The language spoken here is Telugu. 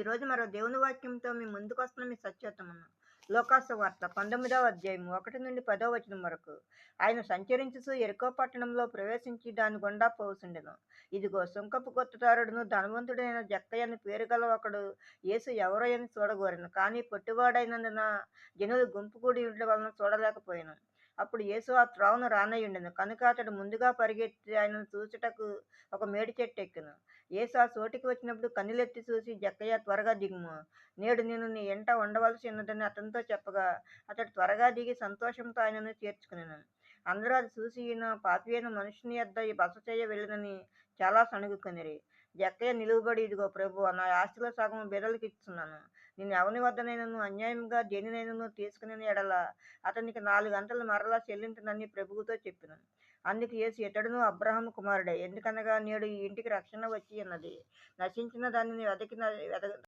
ఈరోజు మరో దేవుని వాక్యంతో మీ ముందుకొస్తున్న మీ సత్యోత్తమును. లోకాసు వార్త 19వ అధ్యాయము 1-10 వచనం వరకు. ఆయన సంచరించుచు యెరికో పట్టణంలో ప్రవేశించి దాని గుండా పోవుచుండెను. ఇదిగో సుంకపు గుత్తదారుడును ధనవంతుడైన జక్కయ్య అని పేరు గల ఒకడు యేసు ఎవరో అని చూడగోరెను. కానీ పొట్టివాడైనందున జనులు గుంపు కూడి ఉండడం వలన చూడలేకపోయాను. అప్పుడు యేసు ఆ త్రోవను రానయ్యుండెను. కనుక అతడు ముందుగా పరిగెత్తి ఆయనను చూచుటకు ఒక మేడి చెట్టు ఎక్కెను. యేసు ఆ చోటికి వచ్చినప్పుడు కన్నులెత్తి చూసి, జక్కయ్య త్వరగా దిగుము, నేడు నేను నీ ఇంట ఉండవలసి ఉన్నదని అతనితో చెప్పగా, అతడు త్వరగా దిగి సంతోషంతో ఆయనను చేర్చుకునెను. అందరూ అది చూసి, ఈయన పాపి అయిన మనుషుని యొద్ద బస చేయ వెళ్ళినని చాలా సణుగుకొనిరి. జక్కయ్య నిలువబడి, ఇదిగో ప్రభువా, నా ఆస్తిలో సగము బీదలకు ఇచ్చుచున్నాను. నేను ఎవని వద్దనైనను అన్యాయముగా దేనినైనను తీసుకుని ఎడల అతనికి 4 గంటలు మరలా చెల్లించునని ప్రభువుతో చెప్పెను. అందుకు యేసు, ఇతడును అబ్రహాము కుమారుడే. ఎందుకనగా నేడు ఈ ఇంటికి రక్షణ వచ్చి ఉన్నది. నశించిన దానిని వెదకి